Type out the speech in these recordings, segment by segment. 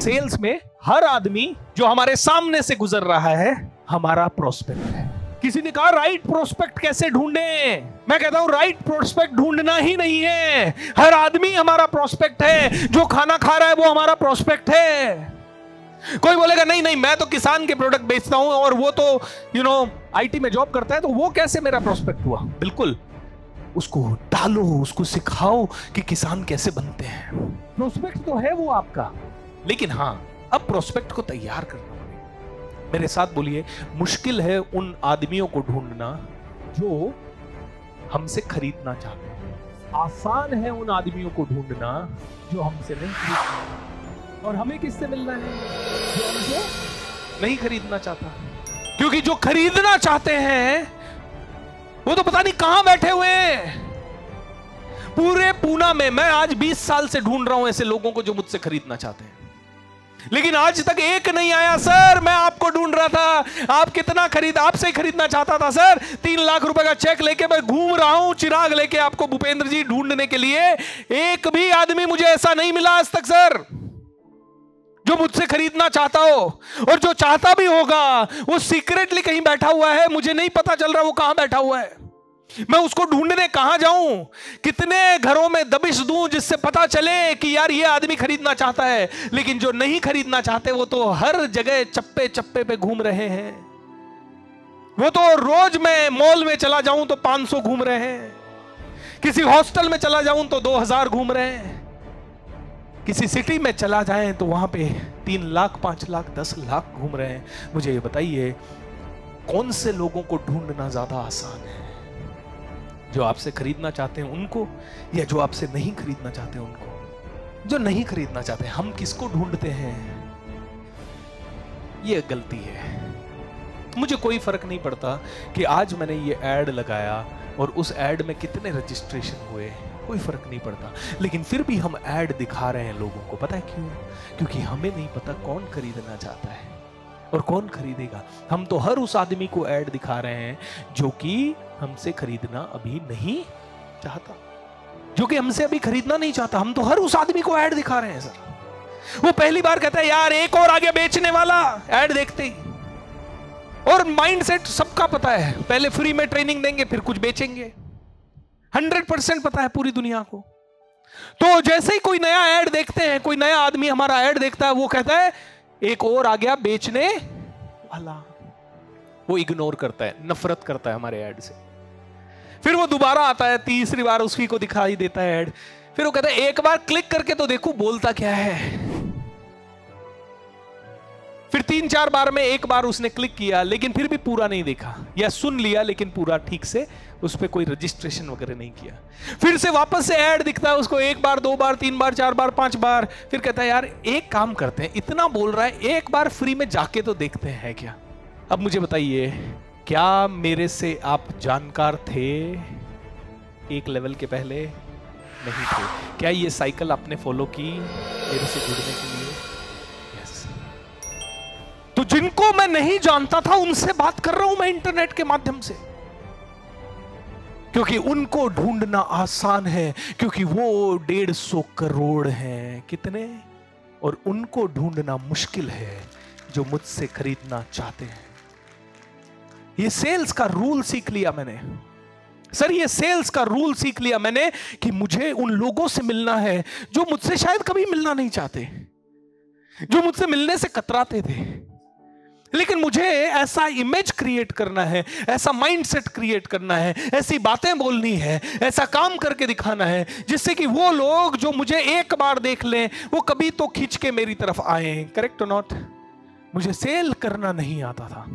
Sales में हर आदमी जो हमारे सामने से गुजर रहा है हमारा प्रोस्पेक्ट है। किसी ने कहा राइट प्रोस्पेक्ट कैसे ढूंढे? मैं कहता हूं राइट प्रोस्पेक्ट ढूंढना ही नहीं है, हर आदमी हमारा प्रोस्पेक्ट है। जो खाना खा रहा है वो हमारा प्रोस्पेक्ट है। कोई बोलेगा नहीं नहीं मैं तो किसान के प्रोडक्ट बेचता हूं और वो तो आईटी में जॉब करता है, तो वो कैसे मेरा प्रोस्पेक्ट हुआ? बिल्कुल, उसको डालो, उसको सिखाओ कि किसान कैसे बनते हैं। प्रोस्पेक्ट तो है वो आपका, लेकिन हां अब प्रोस्पेक्ट को तैयार करना पड़ेगा। मेरे साथ बोलिए, मुश्किल है उन आदमियों को ढूंढना जो हमसे खरीदना चाहते हैं, आसान है उन आदमियों को ढूंढना जो हमसे नहीं खरीदना। और हमें किससे मिलना है? जो हमसे नहीं खरीदना चाहता, क्योंकि जो खरीदना चाहते हैं वो तो पता नहीं कहां बैठे हुए हैं। पूरे पूना में मैं आज 20 साल से ढूंढ रहा हूं ऐसे लोगों को जो मुझसे खरीदना चाहते हैं, लेकिन आज तक एक नहीं आया। सर मैं आपको ढूंढ रहा था, आप कितना आपसे ही खरीदना चाहता था सर, 3 लाख रुपए का चेक लेके मैं घूम रहा हूं चिराग लेके आपको भूपेंद्र जी ढूंढने के लिए। एक भी आदमी मुझे ऐसा नहीं मिला आज तक सर जो मुझसे खरीदना चाहता हो, और जो चाहता भी होगा वो सीक्रेटली कहीं बैठा हुआ है, मुझे नहीं पता चल रहा वो कहां बैठा हुआ है। मैं उसको ढूंढने कहां जाऊं, कितने घरों में दबिश दूं जिससे पता चले कि यार ये आदमी खरीदना चाहता है। लेकिन जो नहीं खरीदना चाहते वो तो हर जगह चप्पे चप्पे पे घूम रहे हैं। वो तो रोज मैं मॉल में चला जाऊं तो 500 घूम रहे हैं, किसी हॉस्टल में चला जाऊं तो 2000 घूम रहे हैं, किसी सिटी में चला जाएं तो वहां पे 3 लाख 5 लाख 10 लाख घूम रहे हैं। मुझे ये बताइए कौन से लोगों को ढूंढना ज्यादा आसान है? जो आपसे खरीदना चाहते हैं उनको, या जो आपसे नहीं खरीदना चाहते उनको? जो नहीं खरीदना चाहते हम किसको ढूंढते हैं? ये गलती है। मुझे कोई फर्क नहीं पड़ता कि आज मैंने ये एड लगाया और उस एड में कितने रजिस्ट्रेशन हुए, कोई फर्क नहीं पड़ता। लेकिन फिर भी हम एड दिखा रहे हैं लोगों को, पता है क्यों? क्योंकि हमें नहीं पता कौन खरीदना चाहता है और कौन खरीदेगा। हम तो हर उस आदमी को ऐड दिखा रहे हैं जो कि हमसे खरीदना अभी नहीं चाहता, जो कि हमसे अभी खरीदना नहीं चाहता। हम तो हर उस आदमी को ऐड दिखा रहे हैं सर। वो पहली बार कहता है यार एक और आगे बेचने वाला, ऐड देखते ही। और माइंडसेट सबका पता है, पहले फ्री में ट्रेनिंग देंगे फिर कुछ बेचेंगे, 100% पता है पूरी दुनिया को। तो जैसे ही कोई नया ऐड देखते हैं, कोई नया आदमी हमारा ऐड देखता है, वो कहता है एक और आ गया बेचने वाला। वो इग्नोर करता है, नफरत करता है हमारे ऐड से। फिर वो दोबारा आता है, तीसरी बार उसी को दिखाई देता है ऐड। फिर वो कहता है एक बार क्लिक करके तो देखो बोलता क्या है। फिर 3-4 बार में एक बार उसने क्लिक किया लेकिन फिर भी पूरा नहीं देखा, या सुन लिया लेकिन पूरा ठीक से उस पर कोई रजिस्ट्रेशन वगैरह नहीं किया। फिर से वापस से ऐड दिखता है उसको 1 बार 2 बार 3 बार 4 बार 5 बार। फिर कहता है यार एक काम करते हैं, इतना बोल रहा है एक बार फ्री में जाके तो देखते हैं क्या। अब मुझे बताइए, क्या मेरे से आप जानकार थे एक लेवल के पहले? नहीं थे। क्या ये साइकिल आपने फॉलो की मेरे से जुड़ने के लिए? यस। तो जिनको मैं नहीं जानता था उनसे बात कर रहा हूं मैं इंटरनेट के माध्यम से, क्योंकि उनको ढूंढना आसान है, क्योंकि वो 150 करोड़ हैं। कितने? और उनको ढूंढना मुश्किल है जो मुझसे खरीदना चाहते हैं। ये सेल्स का रूल सीख लिया मैंने सर, ये सेल्स का रूल सीख लिया मैंने कि मुझे उन लोगों से मिलना है जो मुझसे शायद कभी मिलना नहीं चाहते, जो मुझसे मिलने से कतराते थे। लेकिन मुझे ऐसा इमेज क्रिएट करना है, ऐसा माइंडसेट क्रिएट करना है, ऐसी बातें बोलनी है, ऐसा काम करके दिखाना है जिससे कि वो लोग जो मुझे एक बार देख लें वो कभी तो खींच के मेरी तरफ आए। करेक्ट और नॉट? मुझे सेल करना नहीं आता था,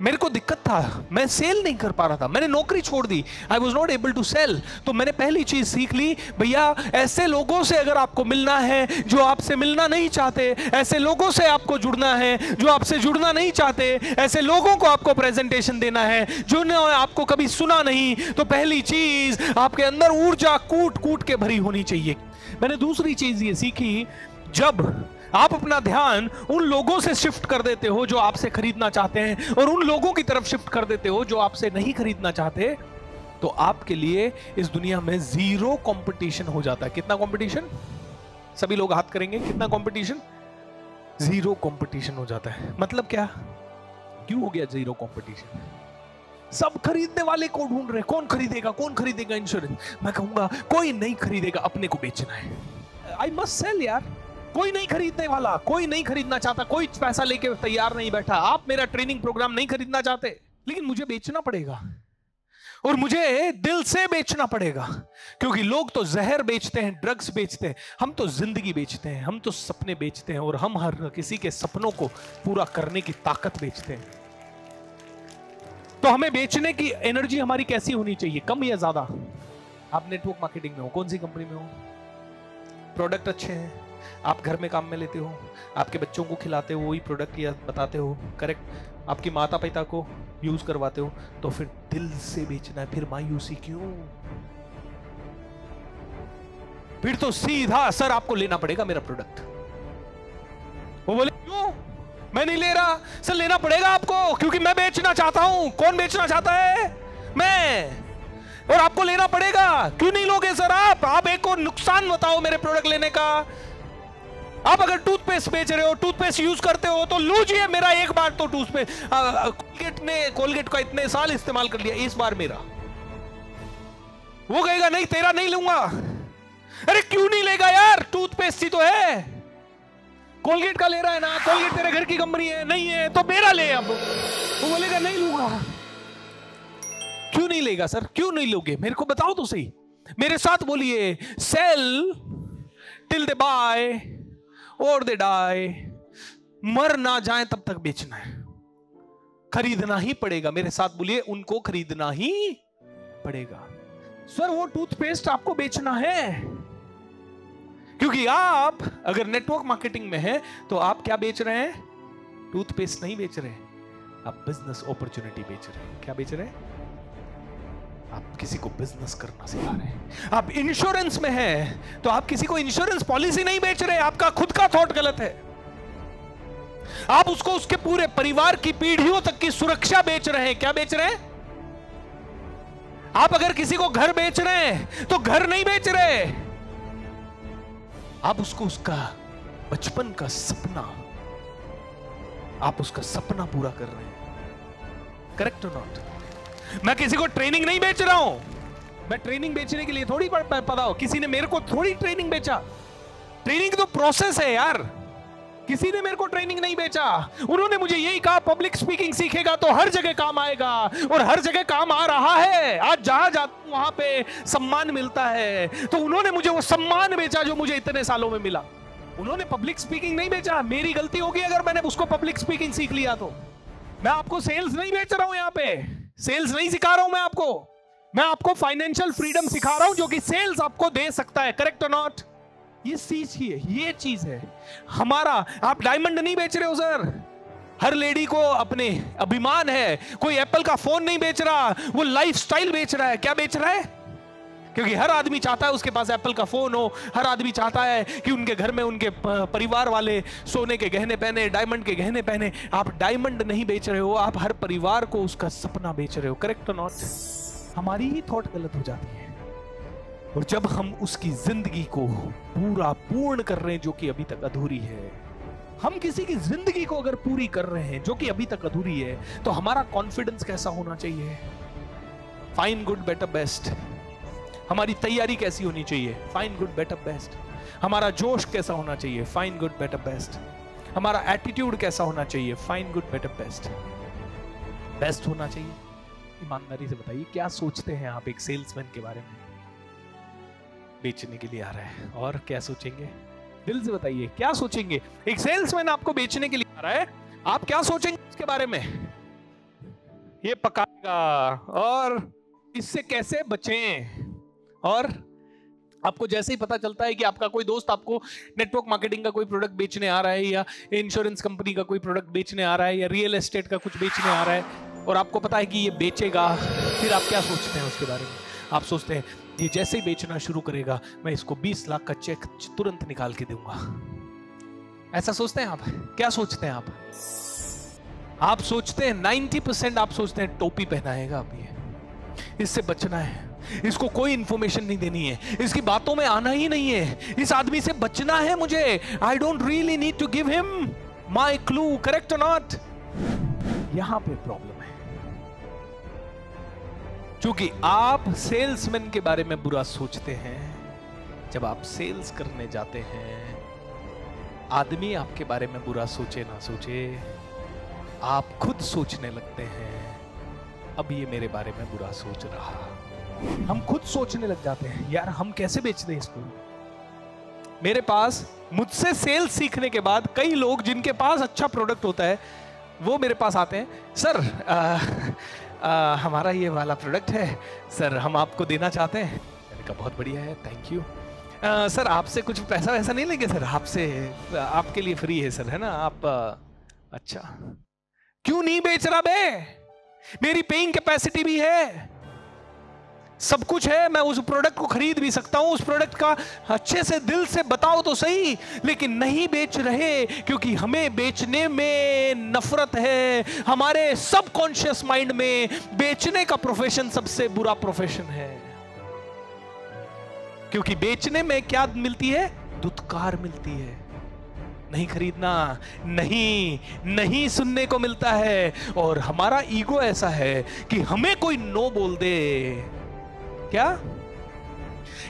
मेरे को दिक्कत था, मैं सेल नहीं कर पा रहा था, मैंने नौकरी छोड़ दी, I was not able to sell. तो मैंने पहली चीज सीख ली, भैया ऐसे लोगों से अगर आपको मिलना है जो आपसे मिलना नहीं चाहते, ऐसे लोगों से आपको जुड़ना है जो आपसे जुड़ना नहीं चाहते, ऐसे लोगों को आपको प्रेजेंटेशन देना है जिन्होंने आपको कभी सुना नहीं, तो पहली चीज आपके अंदर ऊर्जा कूट कूट के भरी होनी चाहिए। मैंने दूसरी चीज ये सीखी, जब आप अपना ध्यान उन लोगों से शिफ्ट कर देते हो जो आपसे खरीदना चाहते हैं और उन लोगों की तरफ शिफ्ट कर देते हो जो आपसे नहीं खरीदना चाहते, तो आपके लिए इस दुनिया में 0 कंपटीशन हो जाता है। कितना कंपटीशन? सभी लोग हाथ करेंगे, कितना कंपटीशन? जीरो कंपटीशन हो जाता है। मतलब क्या, क्यों हो गया जीरो कंपटीशन? सब खरीदने वाले को ढूंढ रहे, कौन खरीदेगा, कौन खरीदेगा इंश्योरेंस? मैं कहूंगा कोई नहीं खरीदेगा, अपने को बेचना है। आई मस्ट सेल यार। कोई नहीं खरीदने वाला, कोई नहीं खरीदना चाहता, कोई पैसा लेके तैयार नहीं बैठा। आप मेरा ट्रेनिंग प्रोग्राम नहीं खरीदना चाहते, लेकिन मुझे बेचना पड़ेगा, और मुझे दिल से बेचना पड़ेगा, क्योंकि लोग तो जहर बेचते हैं, ड्रग्स बेचते हैं, हम तो जिंदगी बेचते हैं, हम तो सपने बेचते हैं, और हम हर किसी के सपनों को पूरा करने की ताकत बेचते हैं। तो हमें बेचने की एनर्जी हमारी कैसी होनी चाहिए, कम या ज्यादा? आप नेटवर्क मार्केटिंग में हो, कौन सी कंपनी में हो? प्रोडक्ट अच्छे हैं, आप घर में काम में लेते हो, आपके बच्चों को खिलाते हो वही प्रोडक्ट या बताते हो, करेक्ट? आपकी माता पिता को यूज करवाते हो, तो फिर दिल से बेचना है। फिर मायूसी क्यों? फिर तो सीधा सर आपको लेना पड़ेगा मेरा प्रोडक्ट। वो बोले क्यों? मैं नहीं ले रहा। सर लेना पड़ेगा आपको, क्योंकि मैं बेचना चाहता हूं। कौन बेचना चाहता है? मैं। और आपको लेना पड़ेगा। क्यों नहीं लोगे सर आप एक और नुकसान बताओ मेरे प्रोडक्ट लेने का। आप अगर टूथपेस्ट बेच रहे हो, टूथपेस्ट यूज करते हो, तो लूजिए मेरा एक बार तो टूथपेस्ट। कोलगेट का इतने साल इस्तेमाल कर लिया, इस बार मेरा। वो कहेगा नहीं तेरा नहीं लूंगा। अरे क्यों नहीं लेगा यार, टूथपेस्ट ही तो है। कोलगेट का ले रहा है ना, कोलगेट तेरे घर की कंपनी है, नहीं है तो मेरा ले। अब वो बोलेगा नहीं लूंगा। क्यों नहीं लेगा सर, क्यों नहीं लोगे? मेरे को बताओ तो सही, मेरे साथ बोलिए। सेल टिल दे बाय और दे डाई। मर ना जाए तब तक बेचना है, खरीदना ही पड़ेगा। मेरे साथ बोलिए, उनको खरीदना ही पड़ेगा। सर वो टूथपेस्ट आपको बेचना है, क्योंकि आप अगर नेटवर्क मार्केटिंग में हैं तो आप क्या बेच रहे हैं? टूथपेस्ट नहीं बेच रहे, आप बिजनेस अपॉर्चुनिटी बेच रहे हैं। क्या बेच रहे हैं? आप किसी को बिजनेस करना सिखा रहे हैं। आप इंश्योरेंस में हैं तो आप किसी को इंश्योरेंस पॉलिसी नहीं बेच रहे, आपका खुद का थॉट गलत है। आप उसको उसके पूरे परिवार की पीढ़ियों तक की सुरक्षा बेच रहे हैं। क्या बेच रहे हैं? आप अगर किसी को घर बेच रहे हैं तो घर नहीं बेच रहे, आप उसको उसका बचपन का सपना, आप उसका सपना पूरा कर रहे हैं। करेक्ट और नॉट? मैं किसी को ट्रेनिंग नहीं बेच रहा हूं। मैं ट्रेनिंग बेचने के लिए थोड़ी पता हो, किसी ने मेरे को थोड़ी ट्रेनिंग बेचा। ट्रेनिंग तो प्रोसेस है यार। किसी ने मेरे को ट्रेनिंग नहीं बेचा। उन्होंने मुझे यही कहा पब्लिक स्पीकिंग सीखेगा तो हर जगह काम आएगा, और हर जगह काम आ रहा है। आज जहां जाता हूं वहां पे सम्मान मिलता है, तो उन्होंने मुझे वो सम्मान बेचा जो मुझे इतने सालों में मिला। उन्होंने पब्लिक स्पीकिंग नहीं बेचा। मेरी गलती होगी अगर मैंने उसको पब्लिक स्पीकिंग सीख लिया तो। मैं आपको सेल्स नहीं बेच रहा हूं, यहां पे सेल्स नहीं सिखा रहा हूं मैं आपको। मैं आपको फाइनेंशियल फ्रीडम सिखा रहा हूं जो कि सेल्स आपको दे सकता है। करेक्ट और नॉट? ये चीज ही है, ये चीज है हमारा। आप डायमंड नहीं बेच रहे हो सर। हर लेडी को अपने अभिमान है। कोई एप्पल का फोन नहीं बेच रहा, वो लाइफस्टाइल बेच रहा है। क्या बेच रहा है? क्योंकि हर आदमी चाहता है उसके पास एप्पल का फोन हो। हर आदमी चाहता है कि उनके घर में उनके परिवार वाले सोने के गहने पहने, डायमंड के गहने पहने। आप डायमंड नहीं बेच रहे हो, आप हर परिवार को उसका सपना बेच रहे हो। करेक्ट और नॉट? हमारी ही थॉट गलत हो जाती है, और जब हम उसकी जिंदगी को पूर्ण कर रहे हैं जो कि अभी तक अधूरी है, हम किसी की जिंदगी को अगर पूरी कर रहे हैं जो कि अभी तक अधूरी है, तो हमारा कॉन्फिडेंस कैसा होना चाहिए? Fine good better best. हमारी तैयारी कैसी होनी चाहिए? Fine good better best. हमारा जोश कैसा होना चाहिए? Fine good better best. हमारा एटीट्यूड कैसा होना चाहिए? Fine good better best. Best होना चाहिए। ईमानदारी से बताइए, क्या सोचते हैं आप एक सेल्समैन के बारे में? बेचने के लिए आ रहा है, और क्या सोचेंगे? दिल से बताइए, क्या सोचेंगे? एक सेल्समैन आपको बेचने के लिए आ रहा है, आप क्या सोचेंगे उसके बारे में? ये पकाएगा, और इससे कैसे बचें? और आपको जैसे ही पता चलता है कि आपका कोई दोस्त आपको नेटवर्क मार्केटिंग का कोई प्रोडक्ट बेचने आ रहा है, या इंश्योरेंस कंपनी का कोई प्रोडक्ट बेचने आ रहा है, या रियल एस्टेट का कुछ बेचने आ रहा है, और आपको पता है कि ये बेचेगा, फिर आप क्या सोचते हैं उसके बारे में? आप सोचते हैं ये जैसे ही बेचना शुरू करेगा मैं इसको 20 लाख का चेक तुरंत निकाल के दूंगा। ऐसा सोचते हैं आप? क्या सोचते हैं आप? आप सोचते हैं 90% आप सोचते हैं टोपी पहनाएगा अब, ये इससे बचना है। इसको कोई इंफॉर्मेशन नहीं देनी है, इसकी बातों में आना ही नहीं है, इस आदमी से बचना है मुझे। I don't really need to give him my clue, correct और नॉट? यहां पे प्रॉब्लम है, क्योंकि आप सेल्समैन के बारे में बुरा सोचते हैं। जब आप सेल्स करने जाते हैं, आदमी आपके बारे में बुरा सोचे ना सोचे, आप खुद सोचने लगते हैं, अब ये मेरे बारे में बुरा सोच रहा। हम खुद सोचने लग जाते हैं, यार हम कैसे बेच दें इसको। मेरे पास मुझसे सेल्स सीखने के बाद कई लोग जिनके पास अच्छा प्रोडक्ट होता है, वो मेरे पास आते हैं, सर हमारा ये वाला प्रोडक्ट है सर, हम आपको देना चाहते हैं। मैंने कहा बहुत बढ़िया है, थैंक यू। सर आपसे कुछ पैसा वैसा नहीं लेंगे सर, आपसे आपके लिए फ्री है सर, है ना आप? अच्छा, क्यों नहीं बेच रहा बे? मेरी पेइंग कैपेसिटी भी है, सब कुछ है, मैं उस प्रोडक्ट को खरीद भी सकता हूं, उस प्रोडक्ट का अच्छे से दिल से बताओ तो सही। लेकिन नहीं बेच रहे क्योंकि हमें बेचने में नफरत है। हमारे सबकॉन्शियस माइंड में बेचने का प्रोफेशन सबसे बुरा प्रोफेशन है, क्योंकि बेचने में क्या मिलती है? दुत्कार मिलती है। नहीं खरीदना, नहीं सुनने को मिलता है। और हमारा ईगो ऐसा है कि हमें कोई नो बोल दे, क्या?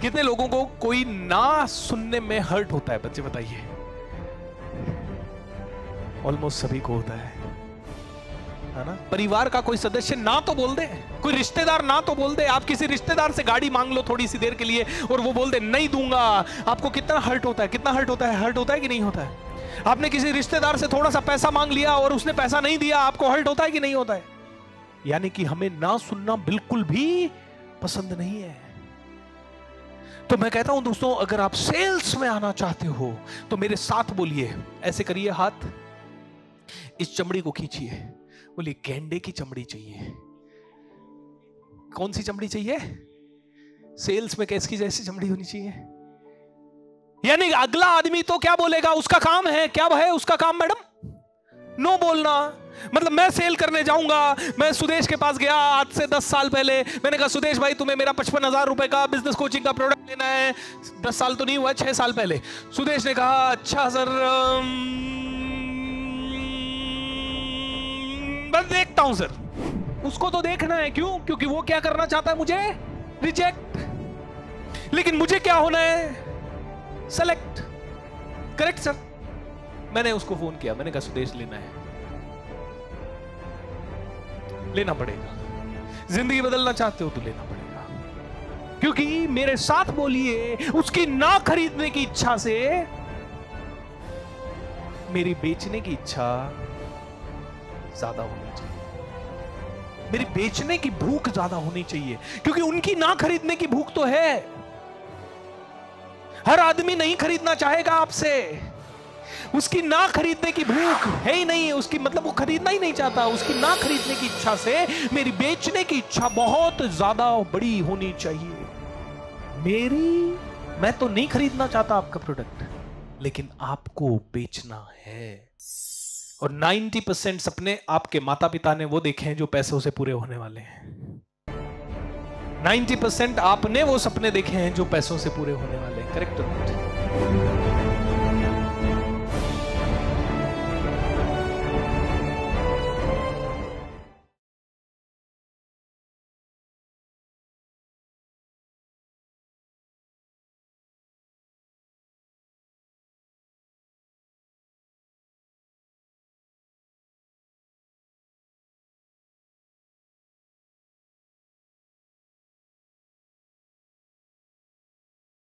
कितने लोगों को कोई ना सुनने में हर्ट होता है? बच्चे बताइए। ऑलमोस्ट सभी को होता है ना? परिवार का कोई सदस्य ना तो बोल दे, कोई रिश्तेदार ना तो बोल दे। आप किसी रिश्तेदार से गाड़ी मांग लो थोड़ी सी देर के लिए और वो बोल दे नहीं दूंगा, आपको कितना हर्ट होता है? कितना हर्ट होता है? हर्ट होता है कि नहीं होता है? आपने किसी रिश्तेदार से थोड़ा सा पैसा मांग लिया और उसने पैसा नहीं दिया, आपको हर्ट होता है कि नहीं होता है? यानी कि हमें ना सुनना बिल्कुल भी पसंद नहीं है। तो मैं कहता हूं दोस्तों, अगर आप सेल्स में आना चाहते हो तो मेरे साथ बोलिए, ऐसे करिए हाथ, इस चमड़ी को खींचिए, बोलिए गेंडे की चमड़ी चाहिए। कौन सी चमड़ी चाहिए? सेल्स में कैसी जैसी चमड़ी होनी चाहिए? यानी अगला आदमी तो क्या बोलेगा? उसका काम है, क्या है उसका काम मैडम? नो बोलना। मतलब मैं सेल करने जाऊंगा, मैं सुदेश के पास गया आज से 10 साल पहले, मैंने कहा सुदेश भाई तुम्हें मेरा 55,000 रुपए का बिजनेस कोचिंग का प्रोडक्ट लेना है। 10 साल तो नहीं हुआ, 6 साल पहले। सुदेश ने कहा अच्छा सर, बस देखता हूं सर। उसको तो देखना है, क्यों? क्योंकि वो क्या करना चाहता है? मुझे रिजेक्ट। लेकिन मुझे क्या होना है? सेलेक्ट। Correct sir. मैंने उसको फोन किया, मैंने कहा सुदेश लेना है, लेना पड़ेगा। जिंदगी बदलना चाहते हो तो लेना पड़ेगा, क्योंकि मेरे साथ बोलिए, उसकी ना खरीदने की इच्छा से मेरी बेचने की इच्छा ज्यादा होनी चाहिए। मेरी बेचने की भूख ज्यादा होनी चाहिए, क्योंकि उनकी ना खरीदने की भूख तो है। हर आदमी नहीं खरीदना चाहेगा आपसे, उसकी ना खरीदने की भूख है ही नहीं, उसकी मतलब वो खरीदना ही नहीं चाहता। उसकी ना खरीदने की इच्छा से मेरी बेचने की इच्छा बहुत ज्यादा बड़ी होनी चाहिए। मैं तो नहीं खरीदना चाहता आपका प्रोडक्ट, लेकिन आपको बेचना है। और 90% सपने आपके माता पिता ने वो देखे हैं जो पैसों से पूरे होने वाले हैं। 90% आपने वो सपने देखे हैं जो पैसों से पूरे होने वाले हैं। करेक्ट?